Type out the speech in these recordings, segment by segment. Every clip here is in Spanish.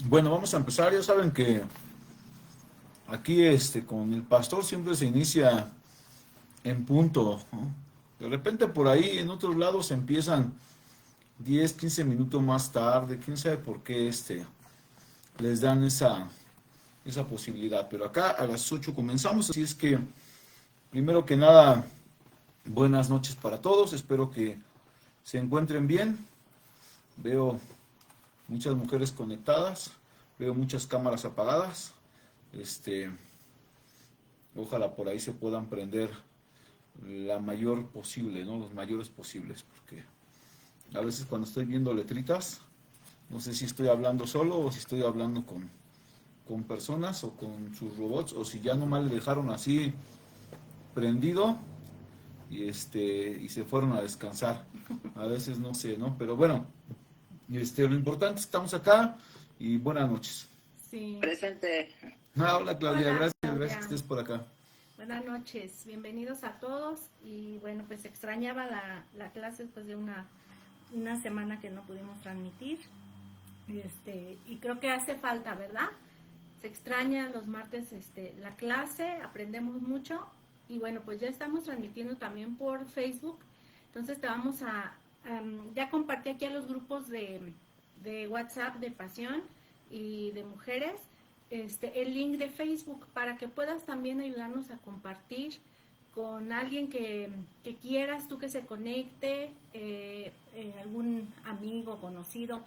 Bueno, vamos a empezar. Ya saben que aquí con el pastor siempre se inicia en punto, ¿no? De repente por ahí en otros lados empiezan 10, 15 minutos más tarde. Quién sabe por qué les dan esa posibilidad. Pero acá a las 8 comenzamos. Así es que, primero que nada, buenas noches para todos. Espero que se encuentren bien. Veo muchas mujeres conectadas. Veo muchas cámaras apagadas. Este, Ojalá por ahí se puedan prender la mayor posible, ¿no? Los mayores posibles, porque a veces cuando estoy viendo letritas, no sé si estoy hablando solo o si estoy hablando con personas o con sus robots, o si ya nomás le dejaron así prendido y se fueron a descansar. A veces no sé, ¿no? Pero bueno, lo importante, estamos acá y buenas noches. Sí. Presente. Hola Claudia, Hola, gracias, Claudia. gracias que estés por acá. Buenas noches, bienvenidos a todos. Y bueno, pues extrañaba la clase después de una semana que no pudimos transmitir. Y creo que hace falta, ¿verdad? Se extraña los martes la clase, aprendemos mucho. Y bueno, pues ya estamos transmitiendo también por Facebook. Entonces te vamos ya compartí aquí a los grupos de WhatsApp de Pasión y de Mujeres el link de Facebook para que puedas también ayudarnos a compartir con alguien que quieras tú que se conecte, algún amigo, conocido.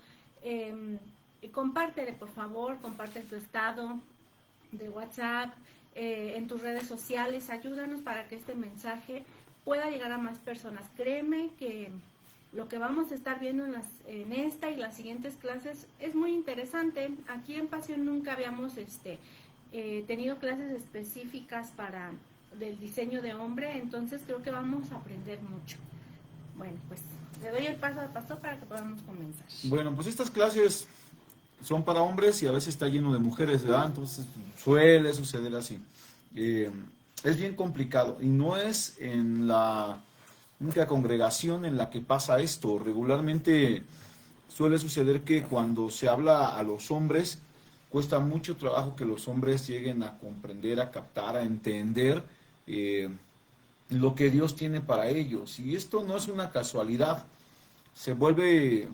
Compártele, por favor, comparte tu estado de WhatsApp, en tus redes sociales, ayúdanos para que este mensaje pueda llegar a más personas. Créeme que lo que vamos a estar viendo en esta y las siguientes clases es muy interesante. Aquí en Pasión nunca habíamos tenido clases específicas del diseño de hombre, entonces creo que vamos a aprender mucho. Bueno, pues le doy el paso al pastor para que podamos comenzar. Bueno, pues estas clases son para hombres y a veces está lleno de mujeres, ¿verdad? Entonces suele suceder así. Es bien complicado y no es en la única congregación en la que pasa esto. Regularmente suele suceder que cuando se habla a los hombres, cuesta mucho trabajo que los hombres lleguen a comprender, a captar, a entender lo que Dios tiene para ellos. Y esto no es una casualidad, se vuelve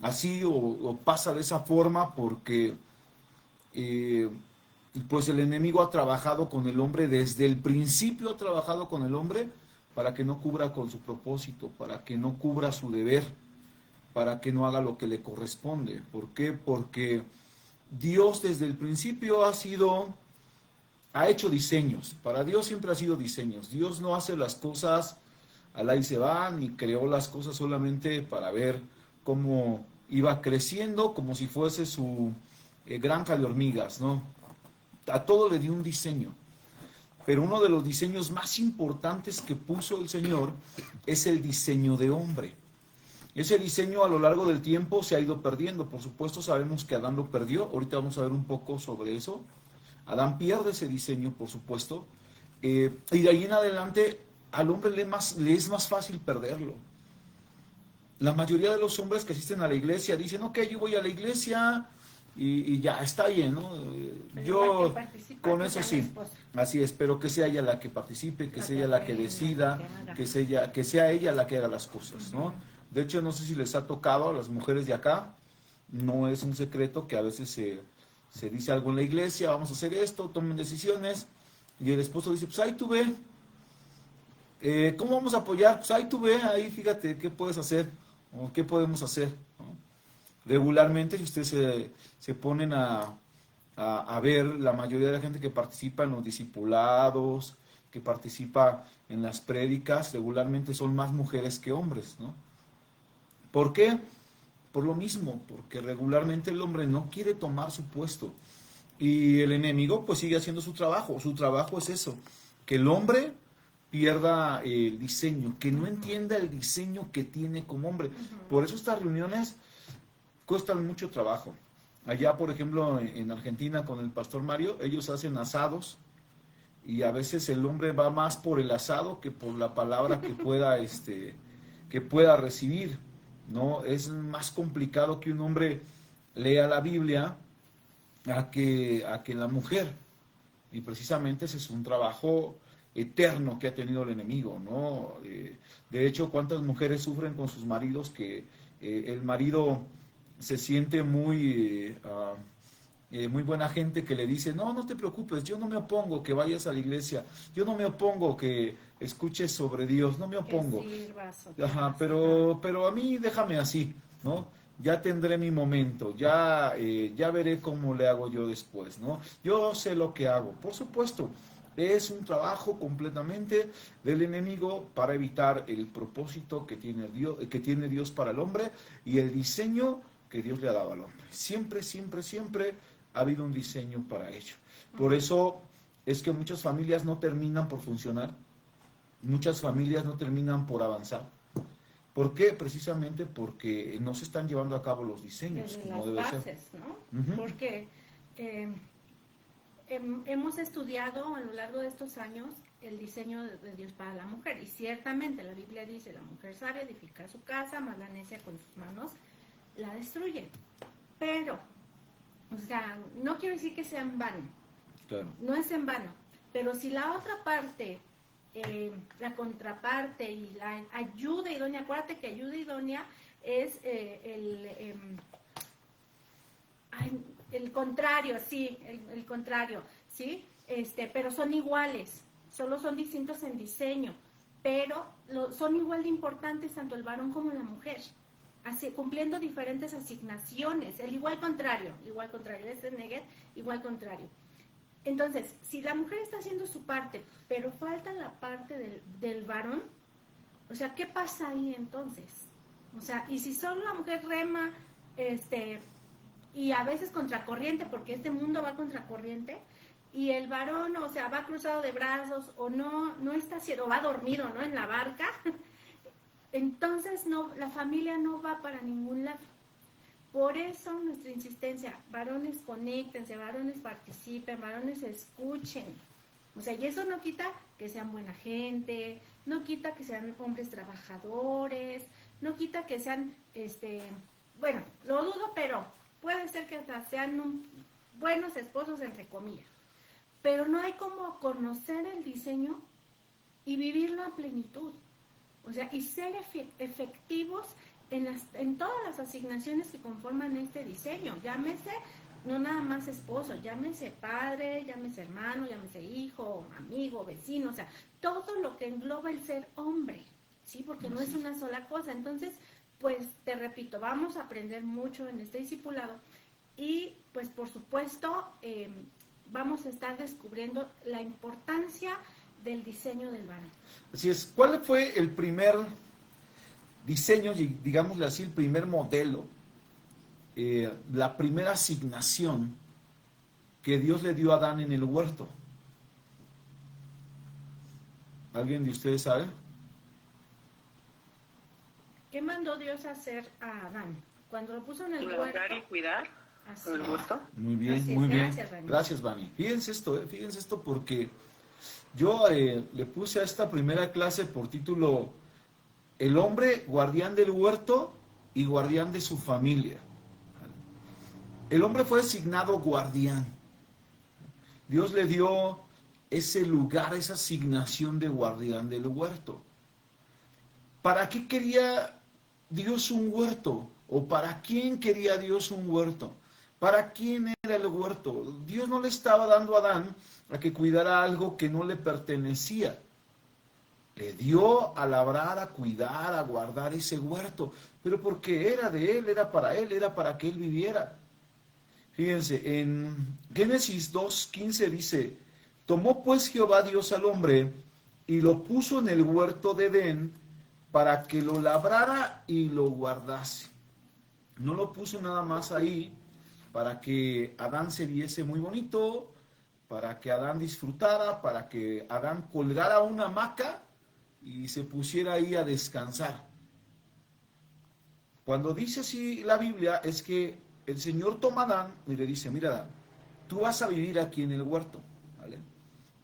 así o pasa de esa forma porque eh, pues el enemigo ha trabajado con el hombre desde el principio, ha trabajado con el hombre para que no cubra con su propósito, para que no cubra su deber, para que no haga lo que le corresponde. ¿Por qué? Porque Dios desde el principio ha hecho diseños. Para Dios siempre ha sido diseños. Dios no hace las cosas al ahí se va, ni creó las cosas solamente para ver cómo iba creciendo, como si fuese su granja de hormigas, ¿no? A todo le dio un diseño. Pero uno de los diseños más importantes que puso el Señor es el diseño de hombre. Ese diseño a lo largo del tiempo se ha ido perdiendo. Por supuesto sabemos que Adán lo perdió. Ahorita vamos a ver un poco sobre eso. Adán pierde ese diseño, por supuesto. Y de ahí en adelante al hombre le es más fácil perderlo. La mayoría de los hombres que asisten a la iglesia dicen, ok, yo voy a la iglesia y ya, está bien, ¿no? Yo con eso sí, así es, pero que sea ella la que participe, que sea ella la que decida, que sea ella la que haga las cosas, ¿no? De hecho, no sé si les ha tocado a las mujeres de acá, no es un secreto que a veces se dice algo en la iglesia, vamos a hacer esto, tomen decisiones, y el esposo dice, pues ahí tú ve, ¿cómo vamos a apoyar? Pues ahí tú ve, ahí fíjate qué puedes hacer, o qué podemos hacer, ¿no? Regularmente, si ustedes se ponen a ver, la mayoría de la gente que participa en los discipulados, que participa en las prédicas, regularmente son más mujeres que hombres, ¿no? ¿Por qué? Por lo mismo, porque regularmente el hombre no quiere tomar su puesto y el enemigo pues sigue haciendo su trabajo. Su trabajo es eso, que el hombre pierda el diseño, que no entienda el diseño que tiene como hombre. Por eso estas reuniones cuestan mucho trabajo. Allá, por ejemplo, en Argentina con el pastor Mario, ellos hacen asados y a veces el hombre va más por el asado que por la palabra que pueda recibir, ¿no? Es más complicado que un hombre lea la Biblia a que la mujer. Y precisamente ese es un trabajo eterno que ha tenido el enemigo, ¿no? De hecho, ¿cuántas mujeres sufren con sus maridos que el marido se siente muy buena gente que le dice, no, no te preocupes, yo no me opongo que vayas a la iglesia, yo no me opongo que escuches sobre Dios, no me opongo. Ajá, pero a mí déjame así, ¿no? Ya tendré mi momento, ya veré cómo le hago yo después, ¿no? Yo sé lo que hago. Por supuesto, es un trabajo completamente del enemigo para evitar el propósito que tiene Dios para el hombre y el diseño que Dios le ha dado al hombre. Siempre, siempre, siempre ha habido un diseño para ello. Por eso es que muchas familias no terminan por funcionar, muchas familias no terminan por avanzar. ¿Por qué? Precisamente porque no se están llevando a cabo los diseños. Desde las bases, ¿no? Uh-huh. Porque hemos estudiado a lo largo de estos años el diseño de Dios para la mujer. Y ciertamente la Biblia dice, la mujer sabe edificar su casa, mas la necia con sus manos la destruye. Pero, o sea, no quiero decir que sea en vano. Claro. No es en vano. Pero si la otra parte... la contraparte y la ayuda idónea, acuérdate que ayuda idónea es el contrario, sí, el contrario, ¿sí? Pero son iguales, solo son distintos en diseño, pero son igual de importantes tanto el varón como la mujer, así, cumpliendo diferentes asignaciones, el igual contrario, este Neger, igual contrario. Entonces, si la mujer está haciendo su parte, pero falta la parte del varón, o sea, ¿qué pasa ahí entonces? O sea, y si solo la mujer rema, y a veces contracorriente, porque este mundo va contracorriente, y el varón, o sea, va cruzado de brazos, o no está haciendo, o va dormido, ¿no? En la barca, entonces la familia no va para ningún lado. Por eso nuestra insistencia, varones conéctense, varones participen, varones escuchen. O sea, y eso no quita que sean buena gente, no quita que sean hombres trabajadores, no quita que sean, bueno, lo dudo, pero puede ser que hasta sean buenos esposos, entre comillas. Pero no hay como conocer el diseño y vivirlo a plenitud. O sea, y ser efectivos en todas las asignaciones que conforman este diseño, llámese no nada más esposo, llámese padre, llámese hermano, llámese hijo, amigo, vecino, o sea, todo lo que engloba el ser hombre, ¿sí? Porque no es una sola cosa. Entonces, pues te repito, vamos a aprender mucho en este discipulado y pues por supuesto vamos a estar descubriendo la importancia del diseño del varón. Así es. ¿Cuál fue el primer diseño, digámosle así, el primer modelo, la primera asignación que Dios le dio a Adán en el huerto? ¿Alguien de ustedes sabe? ¿Qué mandó Dios hacer a Adán? Cuando lo puso en el huerto. Labrar y cuidar el huerto. Muy bien, Así muy es. bien. Gracias, Vani. Gracias, Vani. Fíjense esto porque yo le puse a esta primera clase por título El hombre guardián del huerto y guardián de su familia. El hombre fue designado guardián. Dios le dio ese lugar, esa asignación de guardián del huerto. ¿Para qué quería Dios un huerto? ¿O para quién quería Dios un huerto? ¿Para quién era el huerto? Dios no le estaba dando a Adán a que cuidara algo que no le pertenecía. Le dio a labrar, a cuidar, a guardar ese huerto, pero porque era de él, era para que él viviera. Fíjense, en Génesis 2:15 dice, tomó pues Jehová Dios al hombre y lo puso en el huerto de Edén para que lo labrara y lo guardase. No lo puso nada más ahí para que Adán se viese muy bonito, para que Adán disfrutara, para que Adán colgara una hamaca y se pusiera ahí a descansar. Cuando dice así la Biblia es que el Señor toma a Adán y le dice, mira Adán, tú vas a vivir aquí en el huerto, ¿vale?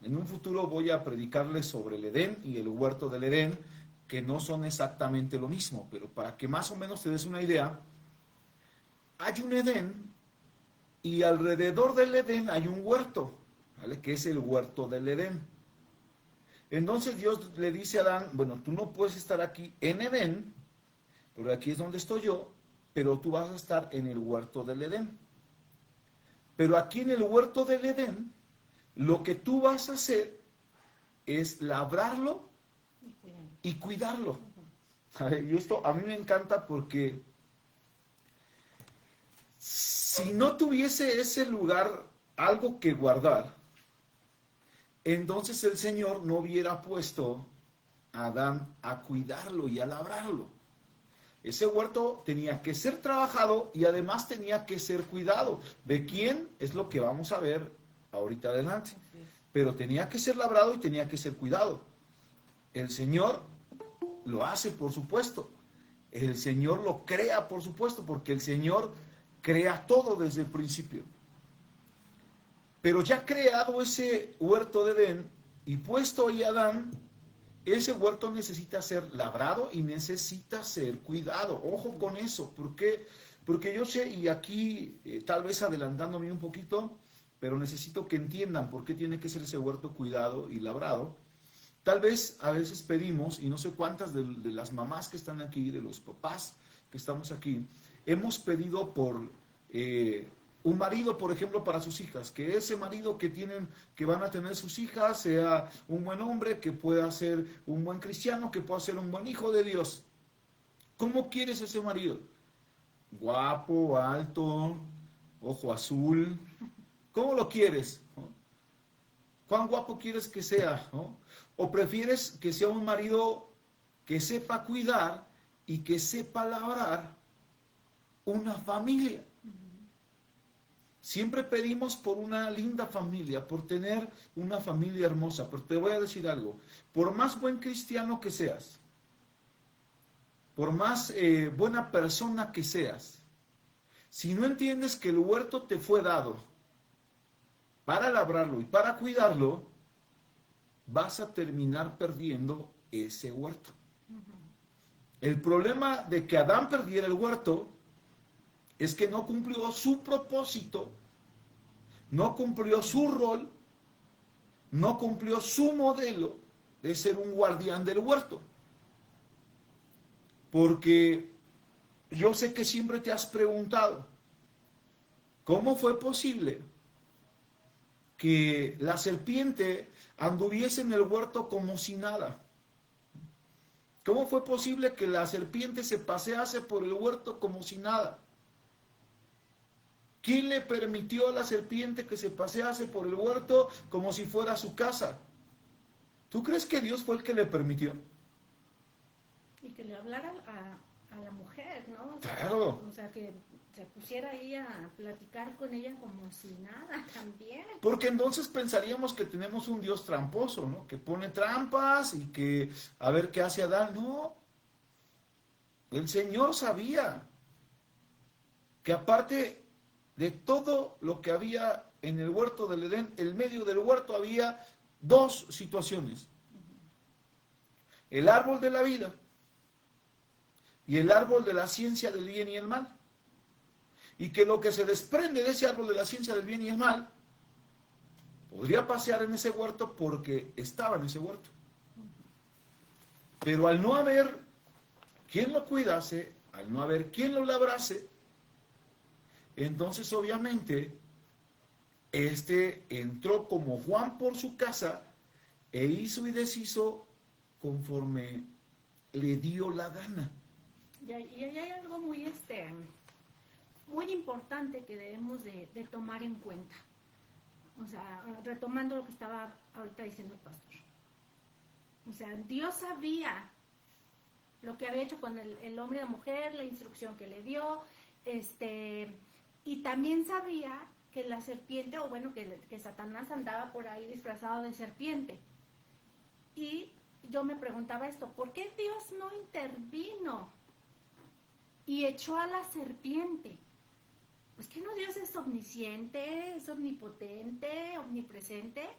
En un futuro voy a predicarles sobre el Edén y el huerto del Edén, que no son exactamente lo mismo, pero para que más o menos te des una idea, hay un Edén y alrededor del Edén hay un huerto, ¿vale? Que es el huerto del Edén. Entonces Dios le dice a Adán, bueno, tú no puedes estar aquí en Edén, porque aquí es donde estoy yo, pero tú vas a estar en el huerto del Edén. Pero aquí en el huerto del Edén, lo que tú vas a hacer es labrarlo y cuidarlo. Y esto a mí me encanta porque si no tuviese ese lugar algo que guardar, entonces el Señor no hubiera puesto a Adán a cuidarlo y a labrarlo. Ese huerto tenía que ser trabajado y además tenía que ser cuidado. ¿De quién? Es lo que vamos a ver ahorita adelante. Pero tenía que ser labrado y tenía que ser cuidado. El Señor lo hace, por supuesto. El Señor lo crea, por supuesto, porque el Señor crea todo desde el principio. Pero ya creado ese huerto de Edén y puesto ahí Adán, ese huerto necesita ser labrado y necesita ser cuidado. Ojo con eso. ¿Por qué? Porque yo sé, y aquí tal vez adelantándome un poquito, pero necesito que entiendan por qué tiene que ser ese huerto cuidado y labrado. Tal vez a veces pedimos, y no sé cuántas de las mamás que están aquí, de los papás que estamos aquí, hemos pedido por un marido, por ejemplo, para sus hijas, que ese marido que van a tener sus hijas sea un buen hombre, que pueda ser un buen cristiano, que pueda ser un buen hijo de Dios. ¿Cómo quieres ese marido? Guapo, alto, ojo azul. ¿Cómo lo quieres? ¿Cuán guapo quieres que sea? ¿No? ¿O prefieres que sea un marido que sepa cuidar y que sepa labrar una familia? Siempre pedimos por una linda familia, por tener una familia hermosa, pero te voy a decir algo, por más buen cristiano que seas, por más buena persona que seas, si no entiendes que el huerto te fue dado para labrarlo y para cuidarlo, vas a terminar perdiendo ese huerto. El problema de que Adán perdiera el huerto es que no cumplió su propósito, no cumplió su rol, no cumplió su modelo de ser un guardián del huerto. Porque yo sé que siempre te has preguntado, ¿cómo fue posible que la serpiente anduviese en el huerto como si nada? ¿Cómo fue posible que la serpiente se pasease por el huerto como si nada? ¿Quién le permitió a la serpiente que se pasease por el huerto como si fuera su casa? ¿Tú crees que Dios fue el que le permitió? Y que le hablara a la mujer, ¿no? Claro. O sea, que se pusiera ahí a platicar con ella como si nada también. Porque entonces pensaríamos que tenemos un Dios tramposo, ¿no? Que pone trampas y que a ver qué hace Adán. No. El Señor sabía que aparte de todo lo que había en el huerto del Edén, en medio del huerto había dos situaciones. El árbol de la vida y el árbol de la ciencia del bien y el mal. Y que lo que se desprende de ese árbol de la ciencia del bien y el mal podría pasear en ese huerto porque estaba en ese huerto. Pero al no haber quien lo cuidase, al no haber quien lo labrase, entonces obviamente entró como Juan por su casa e hizo y deshizo conforme le dio la gana. Y hay algo muy importante que debemos de tomar en cuenta. O sea, retomando lo que estaba ahorita diciendo el pastor. O sea, Dios sabía lo que había hecho con el hombre y la mujer, la instrucción que le dio, y también sabía que la serpiente, o bueno, que Satanás andaba por ahí disfrazado de serpiente. Y yo me preguntaba esto, ¿por qué Dios no intervino y echó a la serpiente? Pues que no, Dios es omnisciente, es omnipotente, omnipresente.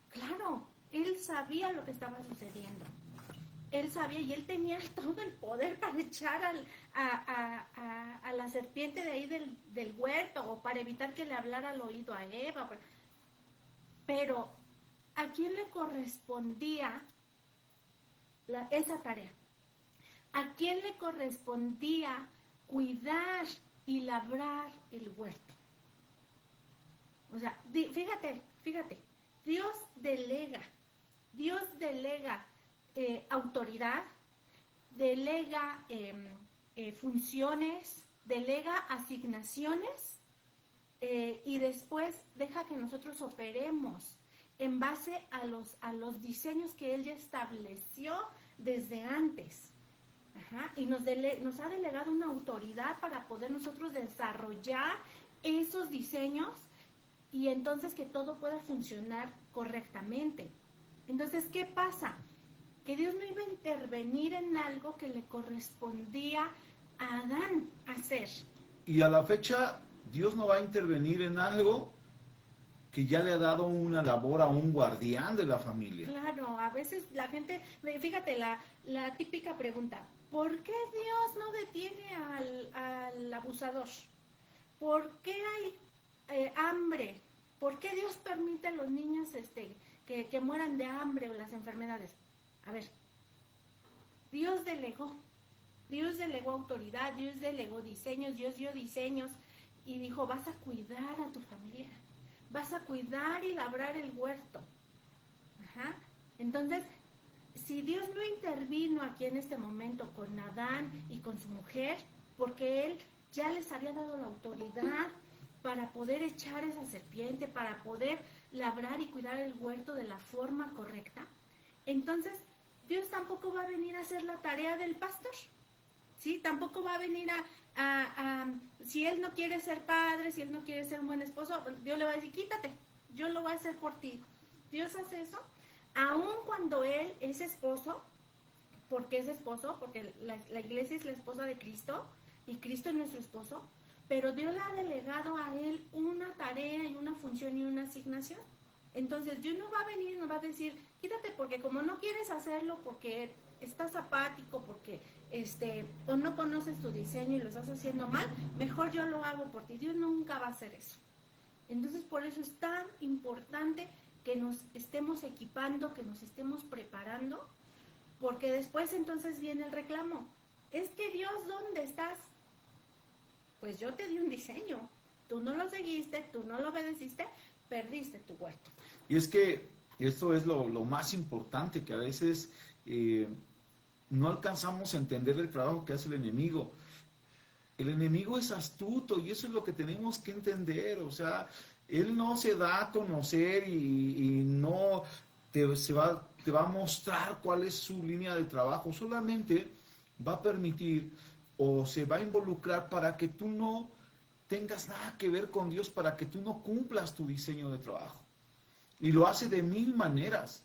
Claro, Él sabía lo que estaba sucediendo. él sabía y él tenía todo el poder para echar a la serpiente de ahí del huerto o para evitar que le hablara al oído a Eva. Pero ¿a quién le correspondía esa tarea? ¿A quién le correspondía cuidar y labrar el huerto? O sea, fíjate, Dios delega autoridad, delega funciones, delega asignaciones y después deja que nosotros operemos en base a los diseños que Él ya estableció desde antes. Y nos ha delegado una autoridad para poder nosotros desarrollar esos diseños y entonces que todo pueda funcionar correctamente. Entonces, ¿qué pasa? Que Dios no iba a intervenir en algo que le correspondía a Adán hacer. Y a la fecha, Dios no va a intervenir en algo que ya le ha dado una labor a un guardián de la familia. Claro, a veces la gente, fíjate, la típica pregunta, ¿por qué Dios no detiene al abusador? ¿Por qué hay hambre? ¿Por qué Dios permite a los niños que mueran de hambre o las enfermedades? A ver, Dios delegó autoridad, Dios delegó diseños, Dios dio diseños y dijo, vas a cuidar a tu familia, vas a cuidar y labrar el huerto. Entonces, si Dios no intervino aquí en este momento con Adán y con su mujer, porque Él ya les había dado la autoridad para poder echar esa serpiente, para poder labrar y cuidar el huerto de la forma correcta, entonces Dios tampoco va a venir a hacer la tarea del pastor, ¿sí? Tampoco va a venir si Él no quiere ser padre, si Él no quiere ser un buen esposo, Dios le va a decir, quítate, yo lo voy a hacer por ti. Dios hace eso, aun cuando Él es esposo, porque la iglesia es la esposa de Cristo, y Cristo es nuestro esposo, pero Dios le ha delegado a Él una tarea y una función y una asignación. Entonces Dios no va a venir y nos va a decir, quítate porque como no quieres hacerlo, porque estás apático, porque o no conoces tu diseño y lo estás haciendo mal, mejor yo lo hago por ti. Dios nunca va a hacer eso. Entonces por eso es tan importante que nos estemos equipando, que nos estemos preparando, porque después entonces viene el reclamo. Es que Dios, ¿dónde estás? Pues yo te di un diseño, tú no lo seguiste, tú no lo obedeciste, perdiste tu huerto. Y es que esto es lo más importante, que a veces no alcanzamos a entender el trabajo que hace el enemigo. El enemigo es astuto y eso es lo que tenemos que entender. O sea, él no se da a conocer y no te va a mostrar cuál es su línea de trabajo. Solamente va a permitir o se va a involucrar para que tú no tengas nada que ver con Dios, para que tú no cumplas tu diseño de trabajo. Y lo hace de 1000 maneras.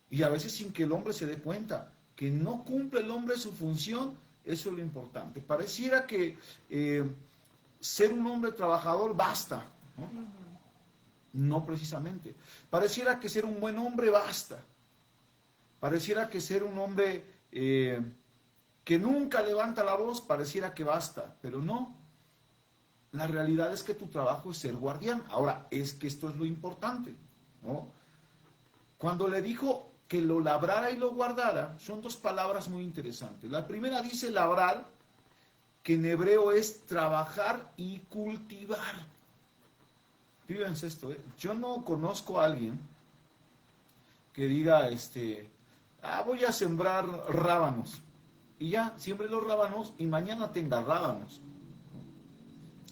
Y a veces sin que el hombre se dé cuenta que no cumple el hombre su función. Eso es lo importante. Pareciera que ser un hombre trabajador basta, ¿no? No precisamente. Pareciera que ser un buen hombre basta. Pareciera que ser un hombre que nunca levanta la voz, pareciera que basta, pero no. La realidad es que tu trabajo es ser guardián. Ahora, es que esto es lo importante, ¿no? Cuando le dijo que lo labrara y lo guardara, son dos palabras muy interesantes. La primera dice labrar, que en hebreo es trabajar y cultivar. Fíjense esto, yo no conozco a alguien que diga, voy a sembrar rábanos, y ya, siembre los rábanos y mañana tenga rábanos.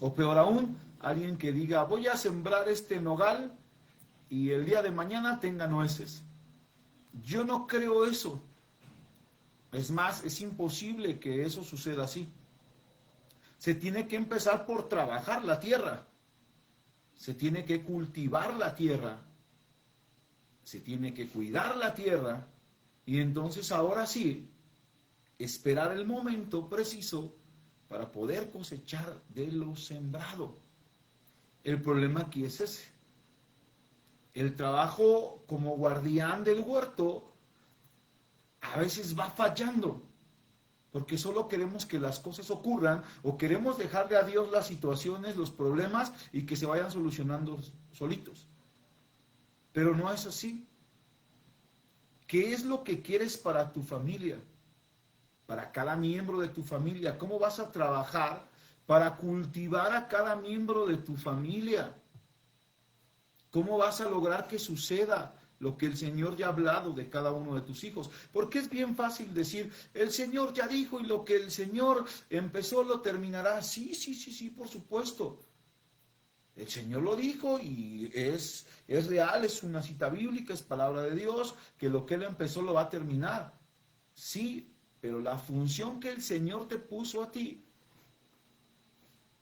O peor aún, alguien que diga, voy a sembrar este nogal y el día de mañana tenga nueces. Yo no creo eso. Es más, es imposible que eso suceda así. Se tiene que empezar por trabajar la tierra. Se tiene que cultivar la tierra. Se tiene que cuidar la tierra. Y entonces ahora sí, esperar el momento preciso para poder cosechar de lo sembrado. El problema aquí es ese. El trabajo como guardián del huerto a veces va fallando, porque solo queremos que las cosas ocurran o queremos dejarle a Dios las situaciones, los problemas y que se vayan solucionando solitos. Pero no es así. ¿Qué es lo que quieres para tu familia? Para cada miembro de tu familia. ¿Cómo vas a trabajar para cultivar a cada miembro de tu familia? ¿Cómo vas a lograr que suceda lo que el Señor ya ha hablado de cada uno de tus hijos? Porque es bien fácil decir, el Señor ya dijo y lo que el Señor empezó lo terminará. Sí, por supuesto. El Señor lo dijo y es real, es una cita bíblica, es palabra de Dios, que lo que Él empezó lo va a terminar. Sí, pero la función que el Señor te puso a ti,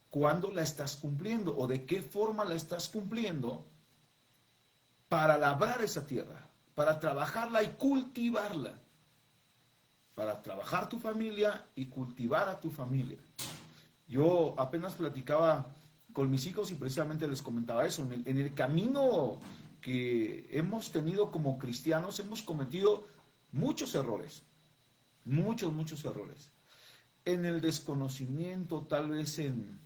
¿cuándo la estás cumpliendo? ¿O de qué forma la estás cumpliendo? Para labrar esa tierra, para trabajarla y cultivarla, para trabajar tu familia y cultivar a tu familia. Yo apenas platicaba con mis hijos y precisamente les comentaba eso, en el camino que hemos tenido como cristianos hemos cometido muchos errores, muchos errores, en el desconocimiento, tal vez en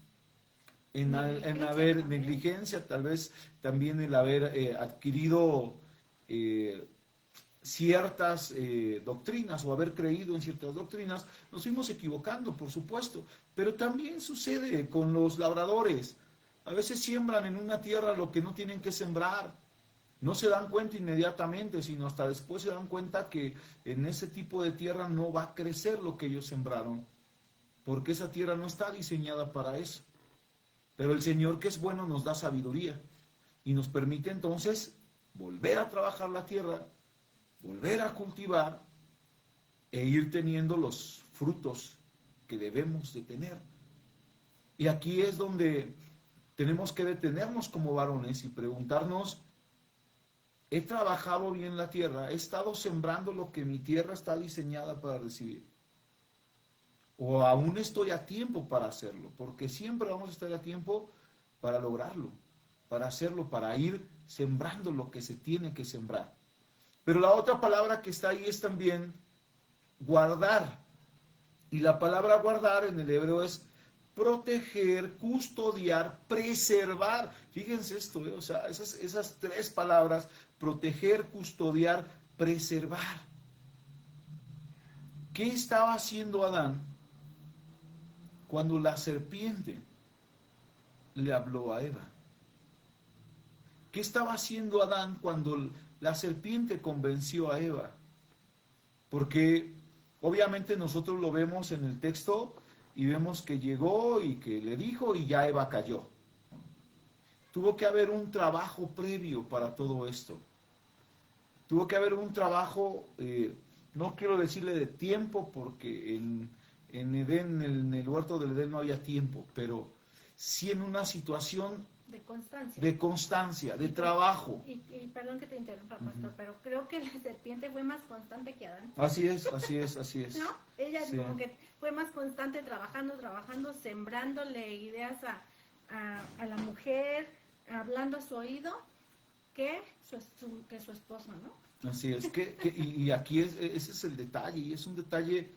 haber negligencia, tal vez también el haber adquirido ciertas doctrinas o haber creído en ciertas doctrinas, nos fuimos equivocando, por supuesto, pero también sucede con los labradores. A veces siembran en una tierra lo que no tienen que sembrar. No se dan cuenta inmediatamente, sino hasta después se dan cuenta que en ese tipo de tierra no va a crecer lo que ellos sembraron, porque esa tierra no está diseñada para eso. Pero el Señor, que es bueno, nos da sabiduría y nos permite entonces volver a trabajar la tierra, volver a cultivar e ir teniendo los frutos que debemos de tener. Y aquí es donde tenemos que detenernos como varones y preguntarnos, ¿he trabajado bien la tierra? ¿He estado sembrando lo que mi tierra está diseñada para recibir? ¿O aún estoy a tiempo para hacerlo? Porque siempre vamos a estar a tiempo para lograrlo, para hacerlo, para ir sembrando lo que se tiene que sembrar. Pero la otra palabra que está ahí es también guardar. Y la palabra guardar en el hebreo es proteger, custodiar, preservar. Fíjense esto, o sea, esas tres palabras, proteger, custodiar, preservar. ¿Qué estaba haciendo Adán cuando la serpiente le habló a Eva? ¿Qué estaba haciendo Adán cuando la serpiente convenció a Eva? Porque obviamente nosotros lo vemos en el texto y vemos que llegó y que le dijo y ya Eva cayó. Tuvo que haber un trabajo previo para todo esto. Tuvo que haber un trabajo, no quiero decirle de tiempo, porque en Edén, en el huerto del Edén no había tiempo, pero sí en una situación de constancia, de trabajo. Y perdón que te interrumpa, pastor, pero creo que la serpiente fue más constante que Adán. Así es. ¿No? Ella Sí. como que fue más constante trabajando, sembrándole ideas a la mujer, hablando a su oído, que su esposo, ¿no? Así es, y aquí ese es el detalle, y es un detalle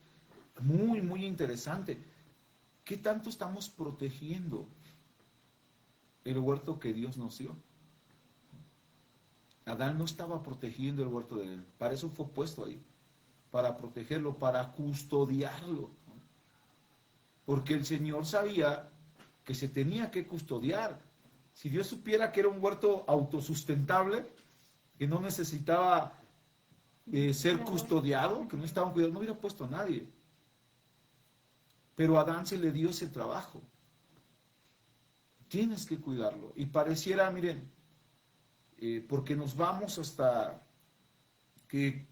muy interesante. ¿Qué tanto estamos protegiendo el huerto que Dios nos dio? Adán no estaba protegiendo el huerto de él, para eso fue puesto ahí, para protegerlo, para custodiarlo. Porque el Señor sabía que se tenía que custodiar. Si Dios supiera que era un huerto autosustentable, que no necesitaba ser custodiado, que no estaban cuidando, no hubiera puesto a nadie. Pero a Adán se le dio ese trabajo. Tienes que cuidarlo. Y pareciera, miren, porque nos vamos hasta que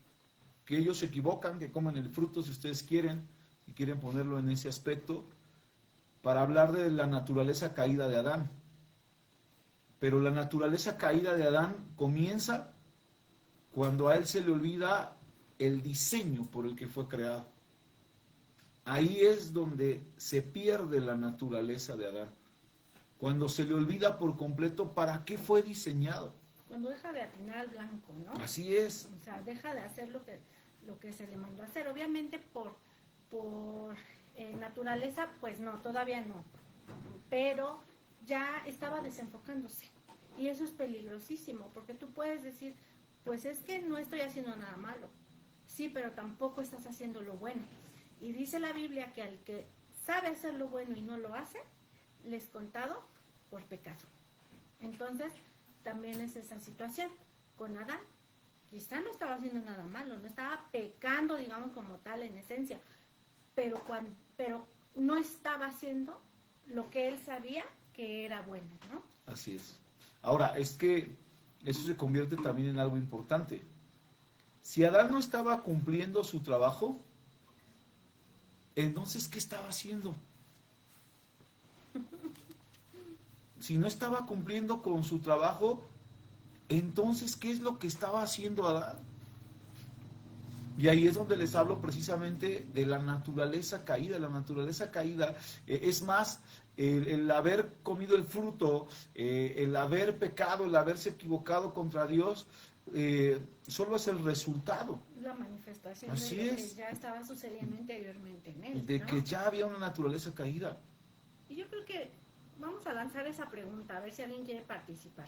ellos se equivocan, que comen el fruto si ustedes quieren, y quieren ponerlo en ese aspecto, para hablar de la naturaleza caída de Adán. Pero la naturaleza caída de Adán comienza cuando a él se le olvida el diseño por el que fue creado. Ahí es donde se pierde la naturaleza de Adán. Cuando se le olvida por completo para qué fue diseñado. Cuando deja de atinar al blanco, ¿no? Así es. O sea, deja de hacer lo que se le mandó a hacer. Obviamente por naturaleza, pues no, todavía no, pero ya estaba desenfocándose. Y eso es peligrosísimo, porque tú puedes decir, pues es que no estoy haciendo nada malo. Sí, pero tampoco estás haciendo lo bueno. Y dice la Biblia que al que sabe hacer lo bueno y no lo hace, le es contado por pecado. Entonces, también es esa situación. Con Adán, quizá no estaba haciendo nada malo, no estaba pecando, digamos, como tal, en esencia, pero no estaba haciendo lo que él sabía que era bueno, ¿no? Así es. Ahora, es que eso se convierte también en algo importante. Si Adán no estaba cumpliendo su trabajo, entonces, ¿qué estaba haciendo? Si no estaba cumpliendo con su trabajo, entonces, ¿qué es lo que estaba haciendo Adán? Y ahí es donde les hablo precisamente de la naturaleza caída. La naturaleza caída es más el haber comido el fruto, el haber pecado, el haberse equivocado contra Dios, solo es el resultado. La manifestación Así de lo es. que ya estaba sucediendo interiormente en él, De ¿no? que ya había una naturaleza caída. Y yo creo que vamos a lanzar esa pregunta, a ver si alguien quiere participar.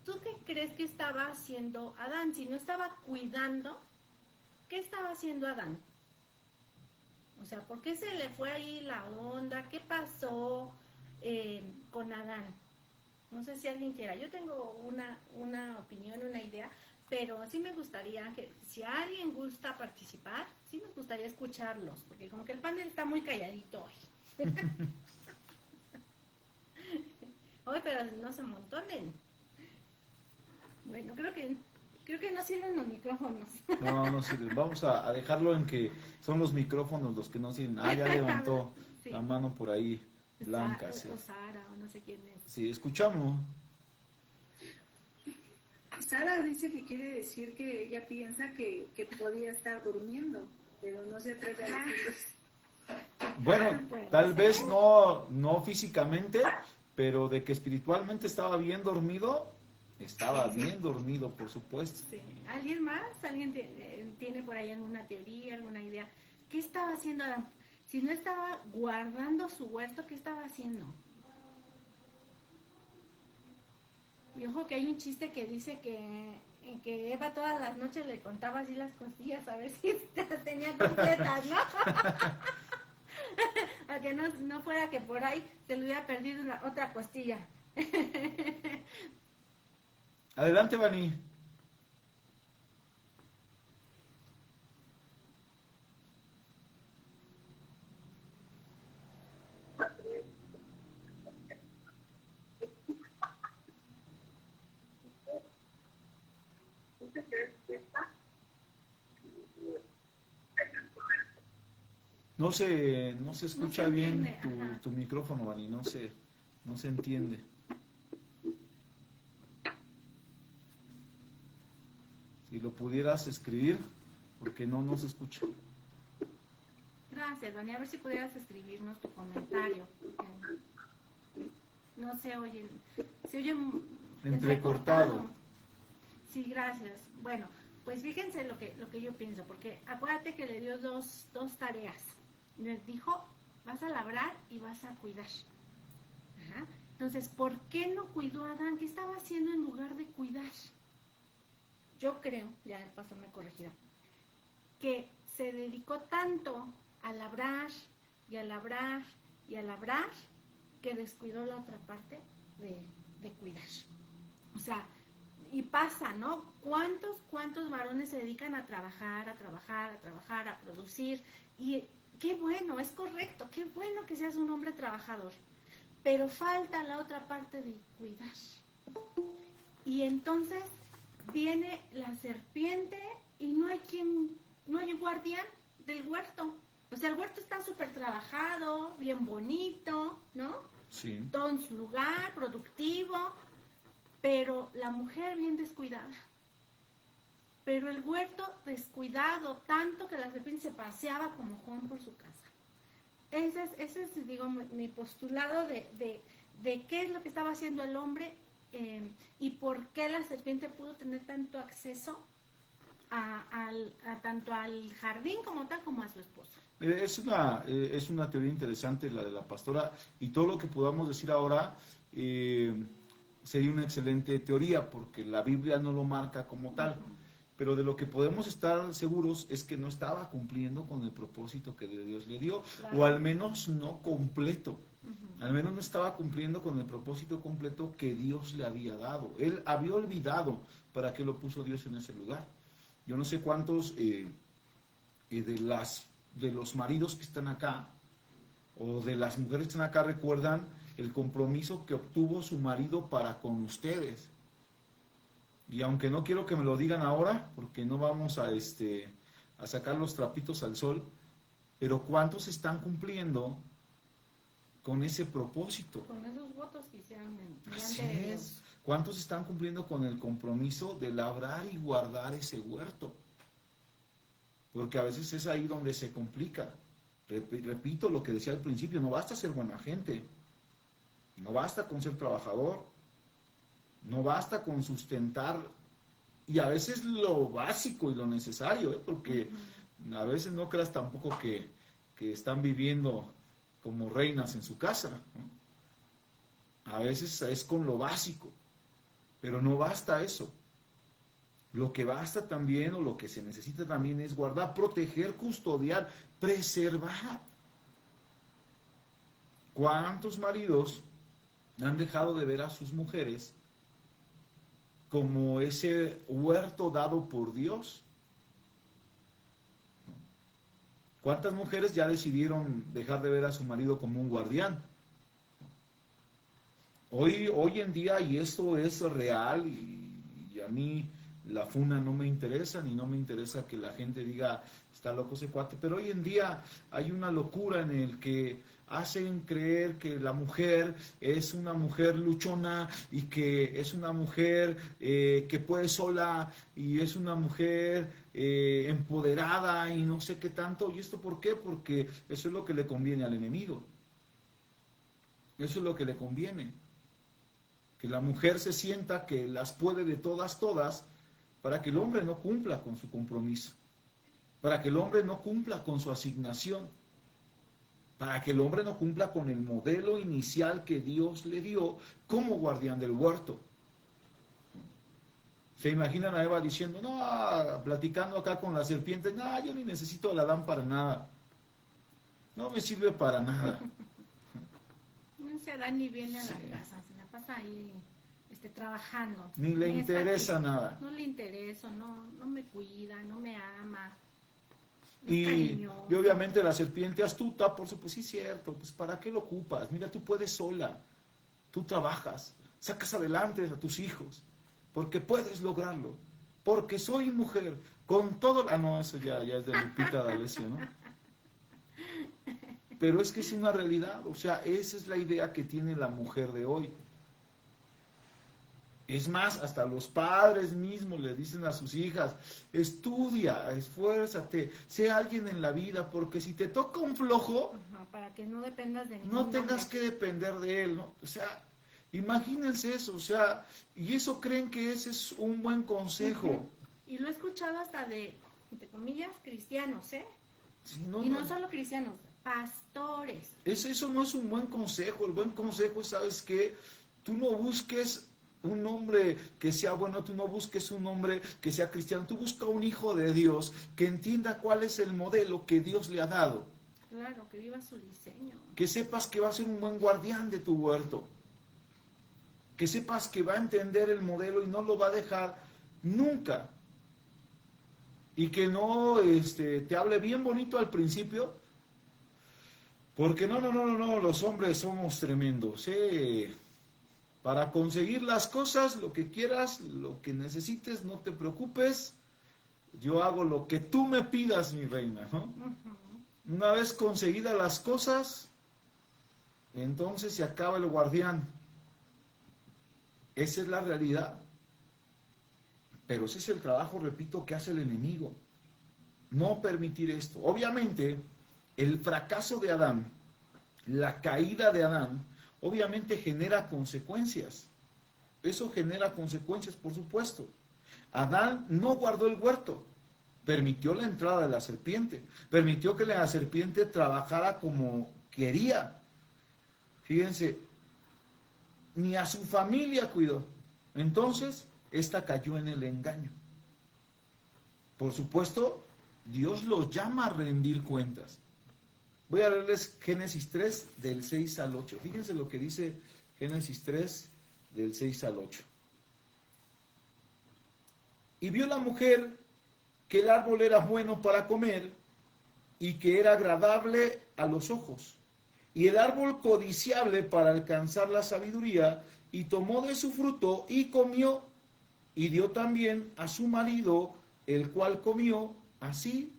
¿Tú qué crees que estaba haciendo Adán? Si no estaba cuidando, ¿qué estaba haciendo Adán? O sea, ¿por qué se le fue ahí la onda? ¿Qué pasó con Adán? No sé si alguien quiera. Yo tengo una opinión, una idea, pero sí me gustaría que, si alguien gusta participar, sí me gustaría escucharlos, porque como que el panel está muy calladito hoy. Hoy, pero no se amontonen. Bueno, creo que no sirven los micrófonos. No, no sirve. Vamos a dejarlo en que son los micrófonos los que no sirven. Ah, ya levantó Sí. la mano por ahí, blanca. Sí, O Sara, o no sé quién es. sí, escuchamos. Sara dice que quiere decir que ella piensa que podía estar durmiendo, pero no se atreve a decirlo. Bueno, tal vez no físicamente, pero de que espiritualmente estaba bien dormido, estaba bien dormido, por supuesto. Sí. ¿Alguien más? ¿Alguien tiene por ahí alguna teoría, alguna idea? ¿Qué estaba haciendo Adán? Si no estaba guardando su huerto, ¿qué estaba haciendo? Y ojo que hay un chiste que dice que Eva todas las noches le contaba así las costillas a ver si las tenía completas, ¿no? A que no fuera que por ahí se le hubiera perdido otra costilla. Adelante, Vani. No se escucha No se bien entiende, tu micrófono, Vani, no se entiende. Si lo pudieras escribir, porque no se escucha. Gracias, Dani. A ver si pudieras escribirnos tu comentario. No se oye. Se oye Entrecortado. Sí, gracias. Bueno, pues fíjense lo que yo pienso, porque acuérdate que le dio dos tareas. Les dijo, vas a labrar y vas a cuidar. Ajá. Entonces, ¿por qué no cuidó a Adán? ¿Qué estaba haciendo en lugar de cuidar? Yo creo, ya el pastor me corregirá, que se dedicó tanto a labrar y a labrar y a labrar que descuidó la otra parte de cuidar. O sea, y pasa, ¿no? ¿Cuántos varones se dedican a trabajar, a producir? Y qué bueno, es correcto, qué bueno que seas un hombre trabajador, pero falta la otra parte de cuidar. Y entonces viene la serpiente y no hay guardián del huerto. O sea, el huerto está súper trabajado, bien bonito, ¿no? Sí. Todo en su lugar, productivo, pero la mujer bien descuidada. Pero el huerto descuidado, tanto que la serpiente se paseaba como Juan por su casa. Ese es digo, mi postulado de qué es lo que estaba haciendo el hombre y por qué la serpiente pudo tener tanto acceso tanto al jardín como tal, como a su esposa. Es una teoría interesante la de la pastora, y todo lo que podamos decir ahora sería una excelente teoría, porque la Biblia no lo marca como tal, pero de lo que podemos estar seguros es que no estaba cumpliendo con el propósito que Dios le dio, Claro. o al menos no completo. Al menos no estaba cumpliendo con el propósito completo que Dios le había dado. Él había olvidado para qué lo puso Dios en ese lugar. Yo no sé cuántos de los maridos que están acá o de las mujeres que están acá recuerdan el compromiso que obtuvo su marido para con ustedes. Y aunque no quiero que me lo digan ahora, porque no vamos a sacar los trapitos al sol, pero ¿cuántos están cumpliendo con ese propósito? Con esos votos que hicieron Así delante de es. Dios. ¿Cuántos están cumpliendo con el compromiso de labrar y guardar ese huerto? Porque a veces es ahí donde se complica. Repito lo que decía al principio, no basta ser buena gente, no basta con ser trabajador, no basta con sustentar, y a veces lo básico y lo necesario, porque a veces no creas tampoco que están viviendo como reinas en su casa, ¿no? A veces es con lo básico, pero no basta eso. Lo que basta también, o lo que se necesita también, es guardar, proteger, custodiar, preservar. ¿Cuántos maridos han dejado de ver a sus mujeres como ese huerto dado por Dios? ¿Cuántas mujeres ya decidieron dejar de ver a su marido como un guardián? Hoy en día, y esto es real, y a mí la funa no me interesa, ni no me interesa que la gente diga, está loco ese cuate, pero hoy en día hay una locura en el que hacen creer que la mujer es una mujer luchona, y que es una mujer que puede sola, y es una mujer empoderada, y no sé qué tanto. ¿Y esto por qué? Porque eso es lo que le conviene al enemigo. Eso es lo que le conviene. Que la mujer se sienta que las puede de todas, para que el hombre no cumpla con su compromiso, para que el hombre no cumpla con su asignación, para que el hombre no cumpla con el modelo inicial que Dios le dio como guardián del huerto. ¿Se imaginan a Eva diciendo, no, platicando acá con la serpiente, no, yo ni necesito al Adán para nada, no me sirve para nada? No se da ni viene a la casa, se la pasa ahí trabajando. Ni le interesa nada. No le interesa, no me cuida, no me ama. Y obviamente la serpiente astuta, por supuesto, sí es cierto, pues ¿para qué lo ocupas? Mira, tú puedes sola, tú trabajas, sacas adelante a tus hijos, porque puedes lograrlo, porque soy mujer, con todo... Ah, no, eso ya es de Lupita D'Alessio, ¿no? Pero es que es una realidad, o sea, esa es la idea que tiene la mujer de hoy. Es más, hasta los padres mismos le dicen a sus hijas, estudia, esfuérzate, sé alguien en la vida, porque si te toca un flojo, para que no dependas de no tengas que depender de él, ¿no? O sea, imagínense eso, o sea, y eso creen que ese es un buen consejo. Y lo he escuchado hasta de, entre comillas, cristianos, ¿eh? Sí, y no solo cristianos, pastores. Eso no es un buen consejo. El buen consejo es, ¿sabes qué? Tú no busques un hombre que sea bueno, tú no busques un hombre que sea cristiano, tú busca un hijo de Dios que entienda cuál es el modelo que Dios le ha dado. Claro, que viva su diseño. Que sepas que va a ser un buen guardián de tu huerto. Que sepas que va a entender el modelo y no lo va a dejar nunca. Y que no te hable bien bonito al principio, porque no, los hombres somos tremendos, Para conseguir las cosas, lo que quieras, lo que necesites, no te preocupes, yo hago lo que tú me pidas, mi reina, ¿no? Una vez conseguidas las cosas, entonces se acaba el guardián. Esa es la realidad. Pero ese es el trabajo, repito, que hace el enemigo. No permitir esto. Obviamente, el fracaso de Adán, la caída de Adán, obviamente genera consecuencias. Eso genera consecuencias, por supuesto. Adán no guardó el huerto. permitió la entrada de la serpiente, permitió que la serpiente trabajara como quería. Fíjense, ni a su familia cuidó. Entonces, esta cayó en el engaño. Por supuesto, Dios los llama a rendir cuentas. Voy a leerles Génesis 3 del 6 al 8. Fíjense lo que dice Génesis 3 del 6 al 8. Y vio la mujer que el árbol era bueno para comer y que era agradable a los ojos, y el árbol codiciable para alcanzar la sabiduría, y tomó de su fruto y comió, y dio también a su marido, el cual comió, así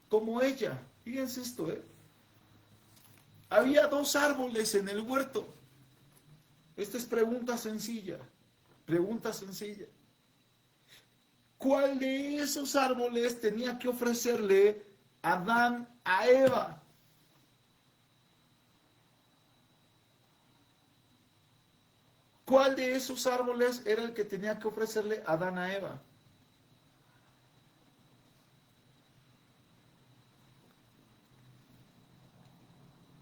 como ella. Fíjense esto, Había 2 árboles en el huerto. Esta es pregunta sencilla, pregunta sencilla. ¿Cuál de esos árboles tenía que ofrecerle Adán a Eva? ¿Cuál de esos árboles era el que tenía que ofrecerle Adán a Eva?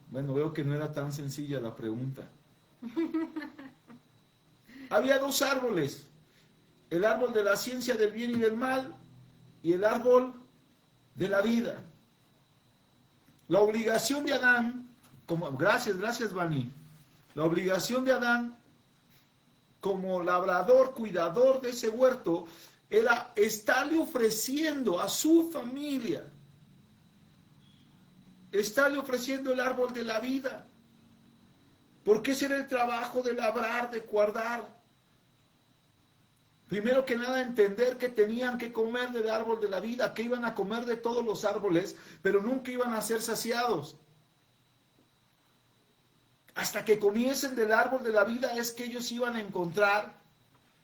Bueno, veo que no era tan sencilla la pregunta. Había 2 árboles. El árbol de la ciencia del bien y del mal y el árbol de la vida. La obligación de Adán, gracias Bani, la obligación de Adán como labrador, cuidador de ese huerto, era estarle ofreciendo a su familia, estarle ofreciendo el árbol de la vida, porque ese era el trabajo de labrar, de guardar. Primero que nada, entender que tenían que comer del árbol de la vida, que iban a comer de todos los árboles, pero nunca iban a ser saciados. Hasta que comiesen del árbol de la vida es que ellos iban a encontrar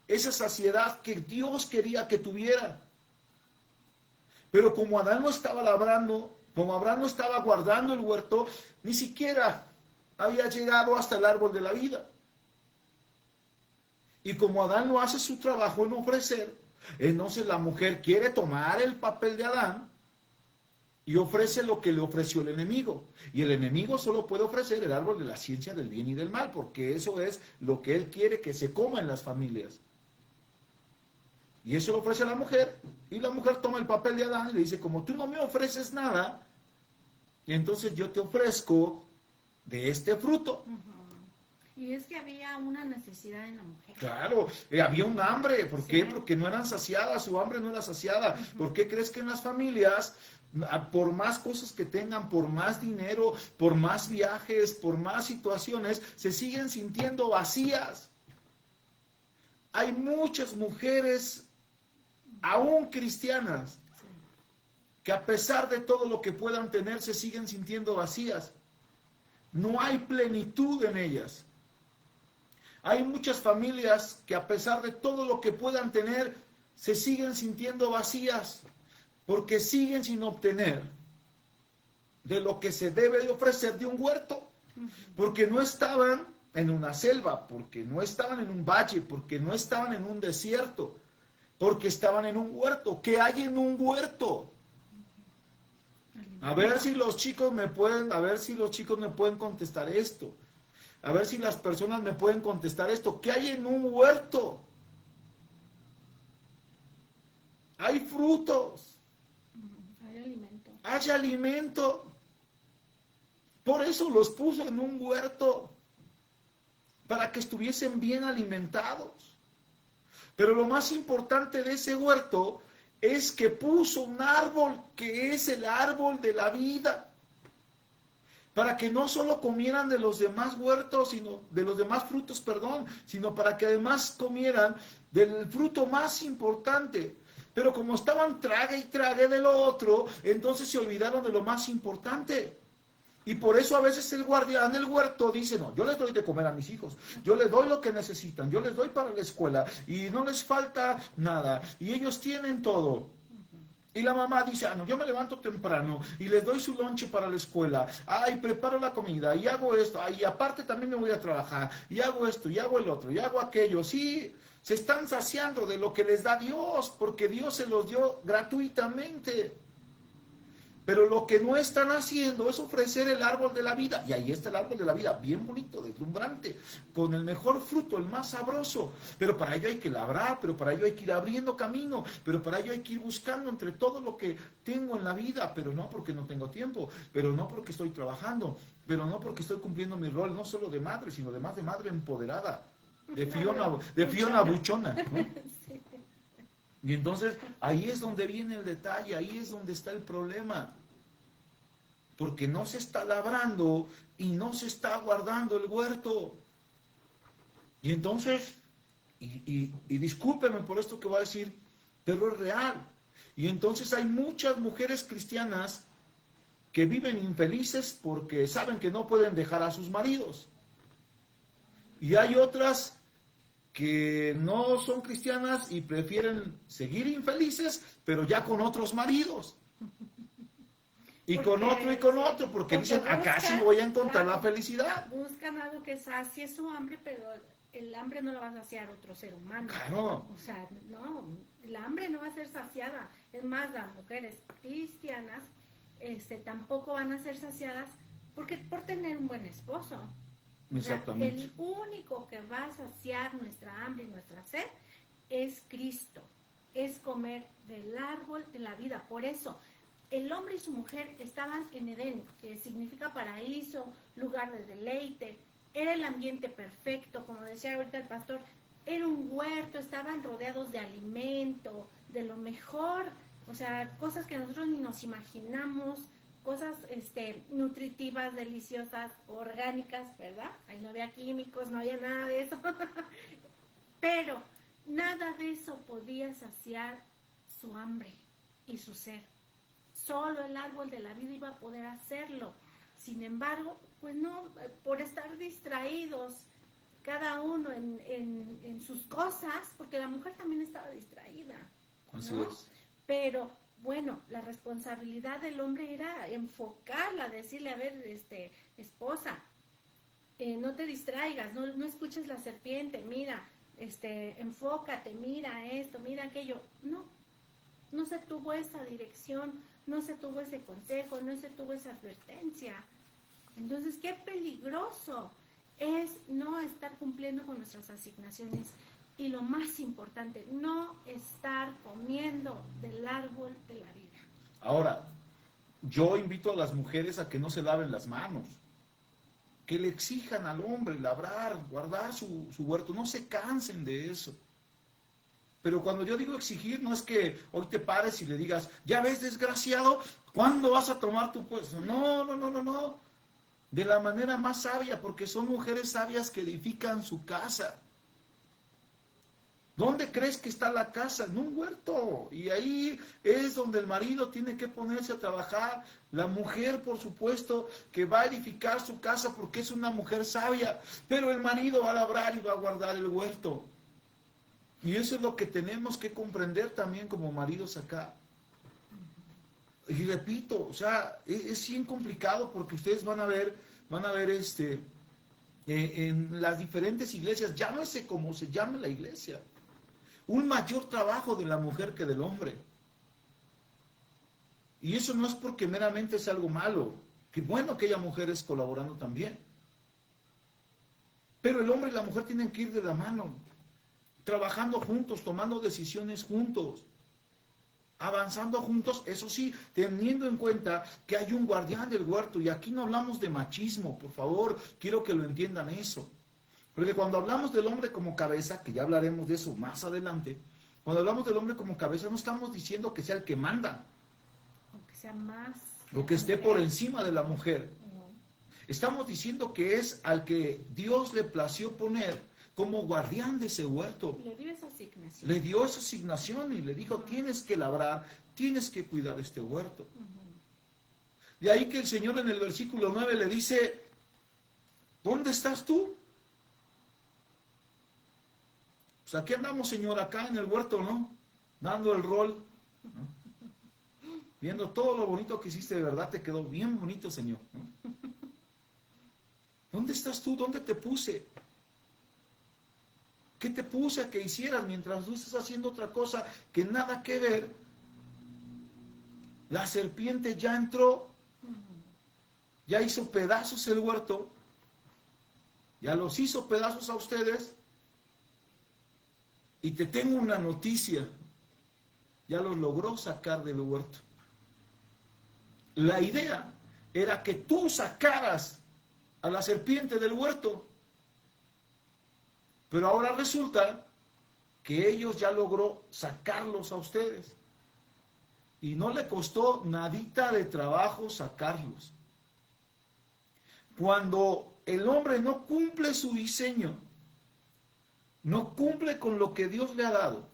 esa saciedad que Dios quería que tuvieran. Pero como Adán no estaba labrando, como Abraham no estaba guardando el huerto, ni siquiera había llegado hasta el árbol de la vida. Y como Adán no hace su trabajo en ofrecer, entonces la mujer quiere tomar el papel de Adán y ofrece lo que le ofreció el enemigo. Y el enemigo solo puede ofrecer el árbol de la ciencia del bien y del mal, porque eso es lo que él quiere que se coma en las familias. Y eso lo ofrece a la mujer, y la mujer toma el papel de Adán y le dice, como tú no me ofreces nada, entonces yo te ofrezco de este fruto. Y es que había una necesidad en la mujer. Claro, había un hambre. ¿Por qué? Porque no eran saciadas, su hambre no era saciada. ¿Por qué crees que en las familias, por más cosas que tengan, por más dinero, por más viajes, por más situaciones, se siguen sintiendo vacías? Hay muchas mujeres, aún cristianas, que a pesar de todo lo que puedan tener, se siguen sintiendo vacías. No hay plenitud en ellas. Hay muchas familias que a pesar de todo lo que puedan tener, se siguen sintiendo vacías, porque siguen sin obtener de lo que se debe de ofrecer de un huerto, porque no estaban en una selva, porque no estaban en un valle, porque no estaban en un desierto, porque estaban en un huerto. ¿Qué hay en un huerto? A ver si los chicos me pueden contestar esto. A ver si las personas me pueden contestar esto. ¿Qué hay en un huerto? Hay frutos. Hay alimento. Hay alimento. Por eso los puso en un huerto. Para que estuviesen bien alimentados. Pero lo más importante de ese huerto es que puso un árbol que es el árbol de la vida. Para que no solo comieran de los demás huertos, sino de los demás frutos, sino para que además comieran del fruto más importante. Pero como estaban trague y trague de lo otro, entonces se olvidaron de lo más importante. Y por eso a veces el guardián del huerto dice, no, yo les doy de comer a mis hijos, yo les doy lo que necesitan, yo les doy para la escuela y no les falta nada y ellos tienen todo. Y la mamá dice, no, yo me levanto temprano y les doy su lonche para la escuela, y preparo la comida y hago esto, y aparte también me voy a trabajar y hago esto y hago el otro y hago aquello. Sí, Se están saciando de lo que les da Dios, porque Dios se los dio gratuitamente. Pero lo que no están haciendo es ofrecer el árbol de la vida. Y ahí está el árbol de la vida, bien bonito, deslumbrante, con el mejor fruto, el más sabroso. Pero para ello hay que labrar, pero para ello hay que ir abriendo camino, pero para ello hay que ir buscando entre todo lo que tengo en la vida, pero no porque no tengo tiempo, pero no porque estoy trabajando, pero no porque estoy cumpliendo mi rol, no solo de madre, sino además de madre empoderada, de Fiona Buchona, ¿no? Y entonces ahí es donde viene el detalle, ahí es donde está el problema. Porque no se está labrando y no se está guardando el huerto. Y entonces, y discúlpenme por esto que voy a decir, pero es real. Y entonces hay muchas mujeres cristianas que viven infelices porque saben que no pueden dejar a sus maridos. Y hay otras que no son cristianas y prefieren seguir infelices, pero ya con otros maridos. Y con otro, porque dicen, acá sí voy a encontrar la felicidad. Buscan algo que sacie su hambre, pero el hambre no lo va a saciar otro ser humano. Claro. O sea, no, el hambre no va a ser saciada. Es más, las mujeres cristianas tampoco van a ser saciadas porque por tener un buen esposo. Exactamente. El único que va a saciar nuestra hambre y nuestra sed es Cristo, es comer del árbol de la vida. Por eso, el hombre y su mujer estaban en Edén, que significa paraíso, lugar de deleite, era el ambiente perfecto, como decía ahorita el pastor, era un huerto, estaban rodeados de alimento, de lo mejor, o sea, cosas que nosotros ni nos imaginamos, cosas nutritivas, deliciosas, orgánicas, ¿verdad? Ahí no había químicos, no había nada de eso. Pero nada de eso podía saciar su hambre y su sed. Solo el árbol de la vida iba a poder hacerlo. Sin embargo, pues no, por estar distraídos, cada uno en sus cosas, porque la mujer también estaba distraída, ¿no? Así es. Pero bueno, la responsabilidad del hombre era enfocarla, decirle, a ver, esposa, no te distraigas, no escuches la serpiente, mira, enfócate, mira esto, mira aquello. No se tuvo esa dirección, no se tuvo ese consejo, no se tuvo esa advertencia. Entonces, qué peligroso es no estar cumpliendo con nuestras asignaciones. Y lo más importante, no estar comiendo del árbol de la vida. Ahora, yo invito a las mujeres a que no se laven las manos, que le exijan al hombre labrar, guardar su huerto, no se cansen de eso. Pero cuando yo digo exigir, no es que hoy te pares y le digas, ya ves, desgraciado, ¿cuándo vas a tomar tu puesto? No. De la manera más sabia, porque son mujeres sabias que edifican su casa. ¿Dónde crees que está la casa? En un huerto. Y ahí es donde el marido tiene que ponerse a trabajar. La mujer, por supuesto, que va a edificar su casa porque es una mujer sabia. Pero el marido va a labrar y va a guardar el huerto. Y eso es lo que tenemos que comprender también como maridos acá. Y repito, o sea, es bien complicado porque ustedes van a ver en las diferentes iglesias, llámese como se llame la iglesia, un mayor trabajo de la mujer que del hombre. Y eso no es porque meramente es algo malo, que bueno que haya mujeres colaborando también. Pero el hombre y la mujer tienen que ir de la mano, trabajando juntos, tomando decisiones juntos, avanzando juntos, eso sí, teniendo en cuenta que hay un guardián del huerto. Y aquí no hablamos de machismo, por favor, quiero que lo entiendan eso. Porque cuando hablamos del hombre como cabeza, que ya hablaremos de eso más adelante, cuando hablamos del hombre como cabeza no estamos diciendo que sea el que manda, O que sea más. o que esté por encima de la mujer. Estamos diciendo que es al que Dios le plació poner como guardián de ese huerto. Le dio esa asignación. Le dio esa asignación y le dijo, tienes que labrar, tienes que cuidar este huerto. De ahí que el Señor en el versículo 9 le dice, ¿dónde estás tú? Pues aquí andamos, Señor, acá en el huerto, ¿no? Dando el rol, ¿no? Viendo todo lo bonito que hiciste, de verdad te quedó bien bonito, Señor, ¿no? ¿Dónde estás tú? ¿Dónde te puse? ¿Qué te puse a que hicieras mientras tú estás haciendo otra cosa que nada que ver? La serpiente ya entró, ya hizo pedazos el huerto, ya los hizo pedazos a ustedes. Y te tengo una noticia, ya los logró sacar del huerto. La idea era que tú sacaras a la serpiente del huerto. Pero ahora resulta que ellos ya logró sacarlos a ustedes. Y no le costó nadita de trabajo sacarlos. Cuando el hombre no cumple su diseño, no cumple con lo que Dios le ha dado,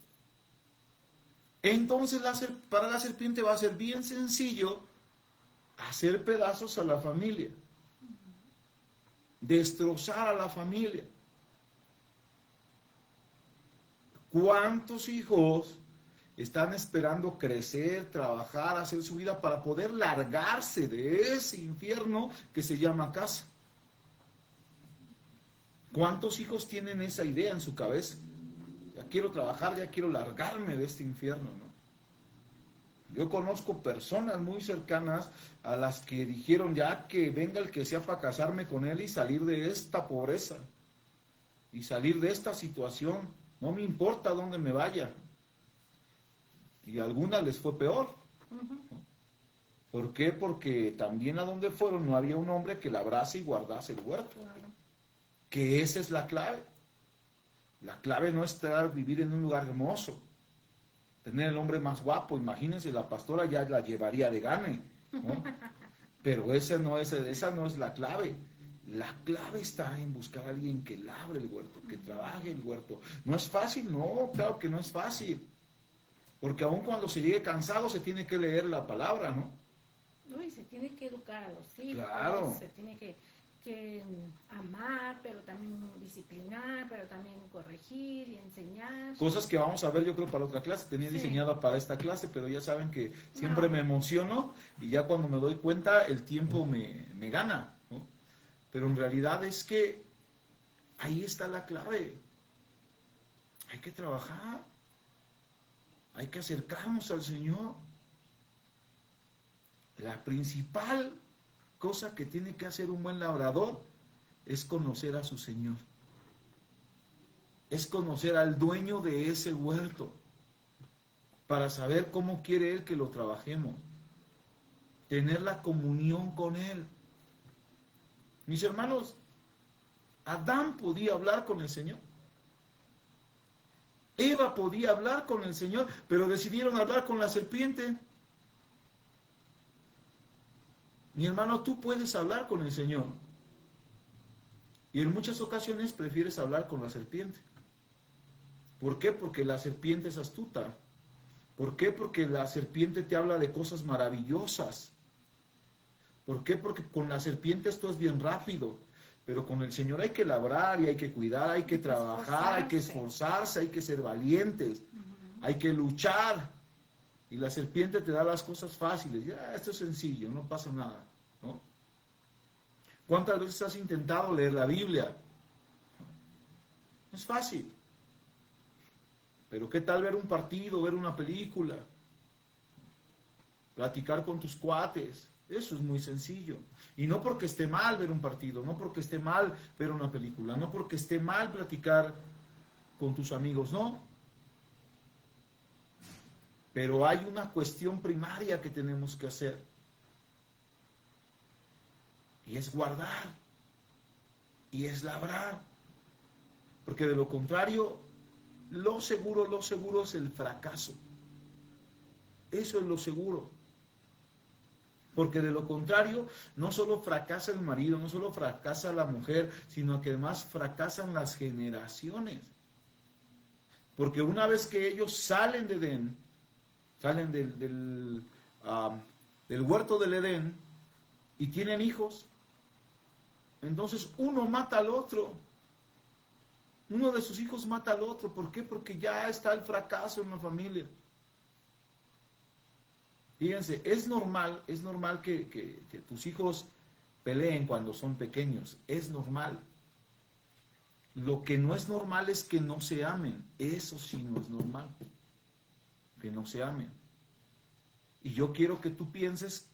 entonces para la serpiente va a ser bien sencillo hacer pedazos a la familia, destrozar a la familia. ¿Cuántos hijos están esperando crecer, trabajar, hacer su vida para poder largarse de ese infierno que se llama casa? ¿Cuántos hijos tienen esa idea en su cabeza? Ya quiero trabajar, ya quiero largarme de este infierno, ¿no? Yo conozco personas muy cercanas a las que dijeron ya que venga el que sea para casarme con él y salir de esta pobreza y salir de esta situación. No me importa dónde me vaya. Y a algunas les fue peor. ¿Por qué? Porque también a donde fueron no había un hombre que labrase y guardase el huerto. Que esa es la clave. La clave no es vivir en un lugar hermoso, tener el hombre más guapo. Imagínense, la pastora ya la llevaría de gane, ¿no? Pero esa no es la clave. La clave está en buscar a alguien que labre el huerto, que trabaje el huerto. No es fácil, no, claro que no es fácil. Porque aun cuando se llegue cansado se tiene que leer la palabra, ¿no? No, y se tiene que educar a los hijos, claro. Se tiene que amar, pero también disciplinar, pero también corregir y enseñar. Cosas que vamos a ver yo creo para otra clase, tenía diseñada para esta clase, pero ya saben que siempre me emociono y ya cuando me doy cuenta el tiempo me gana, ¿no? Pero en realidad es que ahí está la clave. Hay que trabajar, hay que acercarnos al Señor. La principal cosa que tiene que hacer un buen labrador es conocer a su Señor. Es conocer al dueño de ese huerto para saber cómo quiere Él que lo trabajemos. Tener la comunión con Él. Mis hermanos, Adán podía hablar con el Señor. Eva podía hablar con el Señor, pero decidieron hablar con la serpiente. Mi hermano, tú puedes hablar con el Señor. Y en muchas ocasiones prefieres hablar con la serpiente. ¿Por qué? Porque la serpiente es astuta. ¿Por qué? Porque la serpiente te habla de cosas maravillosas. ¿Por qué? Porque con la serpiente esto es bien rápido. Pero con el Señor hay que labrar y hay que cuidar, hay que trabajar, hay que esforzarse, hay que ser valientes, hay que luchar. Y la serpiente te da las cosas fáciles. Ya, esto es sencillo, no pasa nada, ¿no? ¿Cuántas veces has intentado leer la Biblia? No es fácil. Pero ¿qué tal ver un partido, ver una película? Platicar con tus cuates. Eso es muy sencillo. Y no porque esté mal ver un partido, no porque esté mal ver una película, no porque esté mal platicar con tus amigos, no. Pero hay una cuestión primaria que tenemos que hacer. Y es guardar. Y es labrar. Porque de lo contrario, lo seguro es el fracaso. Eso es lo seguro. Porque de lo contrario, no solo fracasa el marido, no solo fracasa la mujer, sino que además fracasan las generaciones. Porque una vez que ellos salen de Edén, salen del huerto del Edén y tienen hijos, entonces uno mata al otro. Uno de sus hijos mata al otro. ¿Por qué? Porque ya está el fracaso en la familia. Fíjense, es normal que tus hijos peleen cuando son pequeños. Es normal. Lo que no es normal es que no se amen. Eso sí no es normal. Que no se amen. Y yo quiero que tú pienses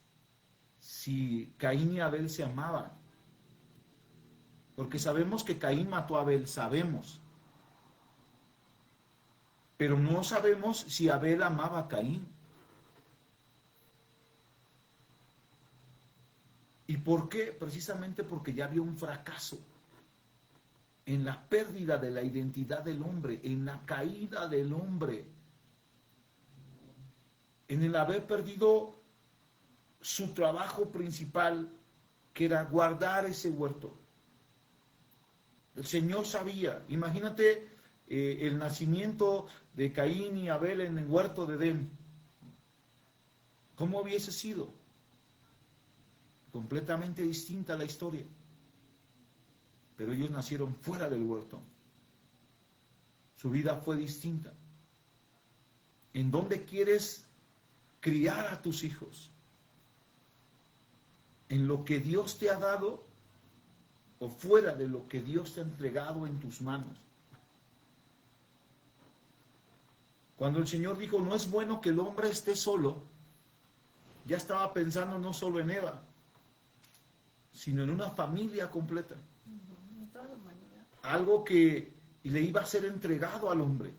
si Caín y Abel se amaban. Porque sabemos que Caín mató a Abel, sabemos. Pero no sabemos si Abel amaba a Caín. ¿Y por qué? Precisamente porque ya había un fracaso en la pérdida de la identidad del hombre, en la caída del hombre, en el haber perdido su trabajo principal, que era guardar ese huerto. El Señor sabía, imagínate el nacimiento de Caín y Abel en el huerto de Edén. ¿Cómo hubiese sido? Completamente distinta la historia. Pero ellos nacieron fuera del huerto. Su vida fue distinta. ¿En dónde quieres criar a tus hijos? ¿En lo que Dios te ha dado o fuera de lo que Dios te ha entregado en tus manos? Cuando el Señor dijo, no es bueno que el hombre esté solo, ya estaba pensando no solo en Eva, sino en una familia completa. Algo que le iba a ser entregado al hombre.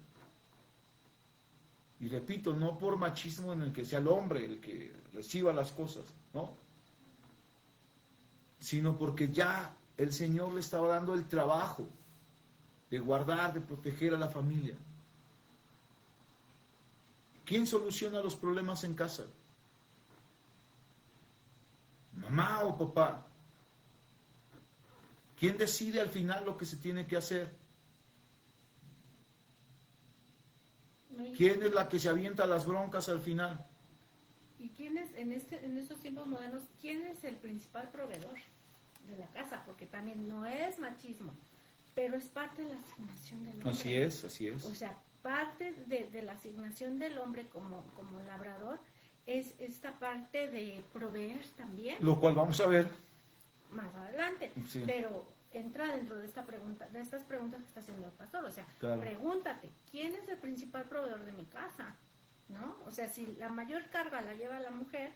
Y repito, no por machismo en el que sea el hombre el que reciba las cosas, ¿no? Sino porque ya el Señor le estaba dando el trabajo de guardar, de proteger a la familia. ¿Quién soluciona los problemas en casa? ¿Mamá o papá? ¿Quién decide al final lo que se tiene que hacer? ¿Quién es la que se avienta las broncas al final? ¿Y quién es, en estos tiempos modernos, quién es el principal proveedor de la casa? Porque también no es machismo, pero es parte de la asignación del hombre. Así es, así es. O sea, parte de la asignación del hombre como labrador es esta parte de proveer también. Lo cual vamos a ver Más adelante. Sí. Pero entra dentro de esta pregunta, de estas preguntas que está haciendo el pastor. O sea, Claro. Pregúntate, ¿quién es el principal proveedor de mi casa? ¿No? O sea, si la mayor carga la lleva la mujer,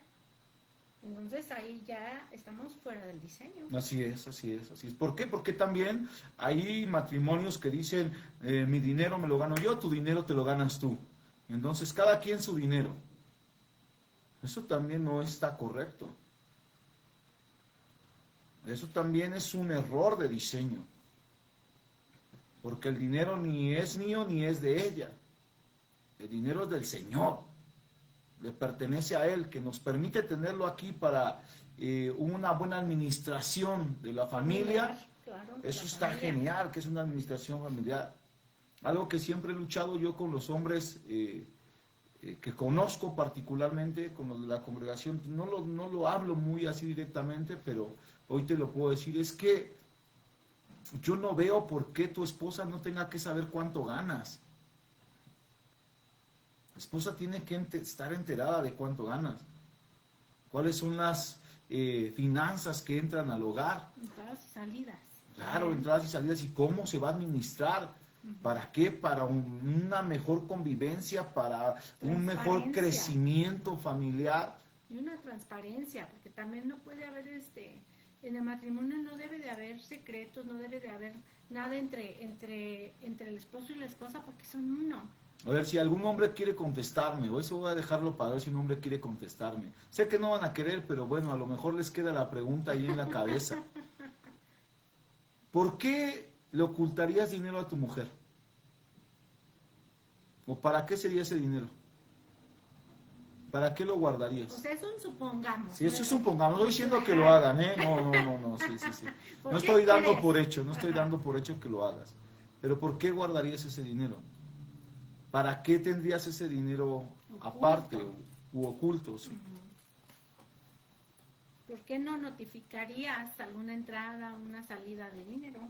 entonces ahí ya estamos fuera del diseño. Así es, así es, así es. ¿Por qué? Porque también hay matrimonios que dicen, mi dinero me lo gano yo, tu dinero te lo ganas tú. Entonces, cada quien su dinero. Eso también no está correcto. Eso también es un error de diseño. Porque el dinero ni es mío ni es de ella. El dinero es del Señor. Le pertenece a Él, que nos permite tenerlo aquí para una buena administración de la familia. Claro, Eso está genial, que es una administración familiar. Algo que siempre he luchado yo con los hombres que conozco particularmente, con los de la congregación, no lo hablo muy así directamente, pero hoy te lo puedo decir, es que yo no veo por qué tu esposa no tenga que saber cuánto ganas. La esposa tiene que estar enterada de cuánto ganas, cuáles son las finanzas que entran al hogar. Entradas y salidas. Claro, entradas y salidas y cómo se va a administrar. ¿Para qué? Para una mejor convivencia, para un mejor crecimiento familiar. Y una transparencia, porque también no puede haber en el matrimonio no debe de haber secretos, no debe de haber nada entre el esposo y la esposa, porque son uno. A ver, si algún hombre quiere contestarme, o eso voy a dejarlo para ver si un hombre quiere contestarme. Sé que no van a querer, pero bueno, a lo mejor les queda la pregunta ahí en la cabeza. ¿Por qué le ocultarías dinero a tu mujer? ¿O para qué sería ese dinero? ¿Para qué lo guardarías? O sea, es un supongamos. Sí, eso es supongamos. No estoy diciendo que lo hagan, ¿eh? No, sí. No estoy dando por hecho, no estoy dando por hecho que lo hagas. Pero ¿por qué guardarías ese dinero? ¿Para qué tendrías ese dinero aparte u oculto? ¿Sí? ¿Por qué no notificarías alguna entrada, una salida de dinero?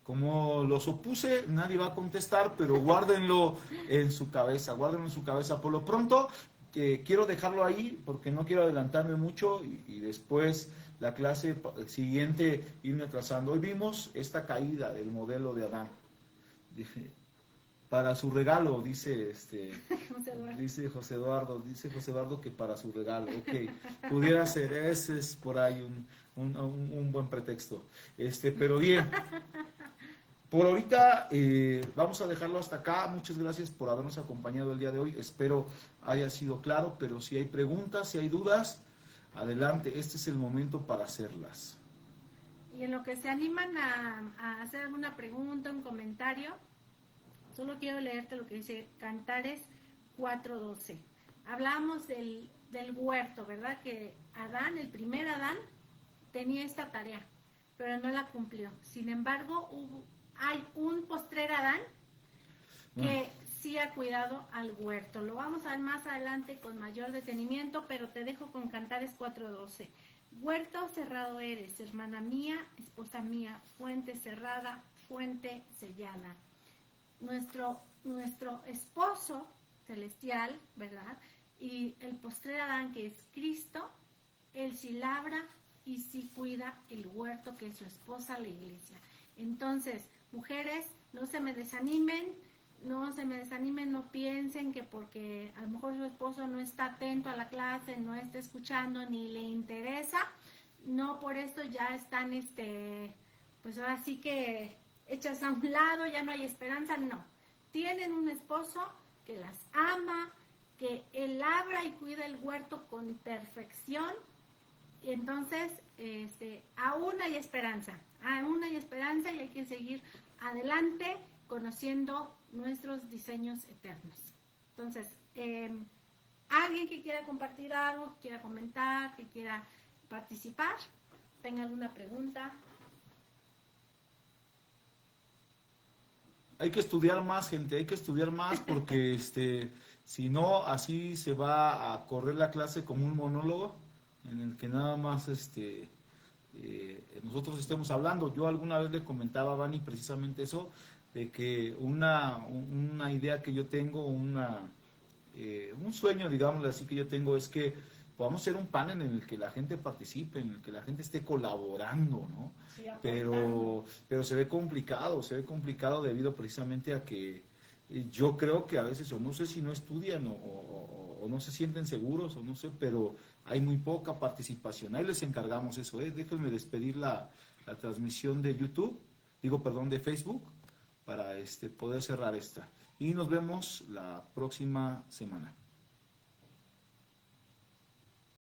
Como los opuse, nadie va a contestar, pero guárdenlo en su cabeza, guárdenlo en su cabeza. Por lo pronto, quiero dejarlo ahí porque no quiero adelantarme mucho y después la clase siguiente irme atrasando. Hoy vimos esta caída del modelo de Adán. Dije, para su regalo, dice José Eduardo que para su regalo, ok, pudiera ser, ese es por ahí un buen pretexto. Pero bien, por ahorita vamos a dejarlo hasta acá. Muchas gracias por habernos acompañado el día de hoy. Espero haya sido claro, pero si hay preguntas, si hay dudas, adelante, este es el momento para hacerlas. Y en lo que se animan a hacer alguna pregunta, un comentario, solo quiero leerte lo que dice Cantares 4:12. Hablábamos del huerto, ¿verdad? Que Adán, el primer Adán, tenía esta tarea, pero no la cumplió. Sin embargo, hay un postrer Adán que sí ha cuidado al huerto. Lo vamos a ver más adelante con mayor detenimiento, pero te dejo con Cantares 4:12. Huerto cerrado eres, hermana mía, esposa mía, fuente cerrada, fuente sellada. Nuestro esposo celestial, ¿verdad? Y el postrer Adán, que es Cristo, él sí labra y sí cuida el huerto, que es su esposa, la iglesia. Entonces, mujeres, no se me desanimen, no piensen que porque a lo mejor su esposo no está atento a la clase, no está escuchando, ni le interesa, no por esto ya están, pues ahora sí que hechas a un lado, ya no hay esperanza, no. Tienen un esposo que las ama, que él labra y cuida el huerto con perfección, y entonces aún hay esperanza y hay que seguir adelante conociendo nuestros diseños eternos. Entonces, alguien que quiera compartir algo, que quiera comentar, que quiera participar, tenga alguna pregunta. Hay que estudiar más, gente, hay que estudiar más porque si no, así se va a correr la clase como un monólogo en el que nada más nosotros estemos hablando. Yo alguna vez le comentaba a Vani precisamente eso, de que una idea que yo tengo, un sueño, digámoslo así, que yo tengo es que podamos ser un panel en el que la gente participe, en el que la gente esté colaborando, ¿no? Sí, pero se ve complicado debido precisamente a que yo creo que a veces, o no sé si no estudian o no se sienten seguros, o no sé, pero hay muy poca participación. Ahí les encargamos eso, Déjenme despedir la transmisión de YouTube, de Facebook, para poder cerrar esta. Y nos vemos la próxima semana.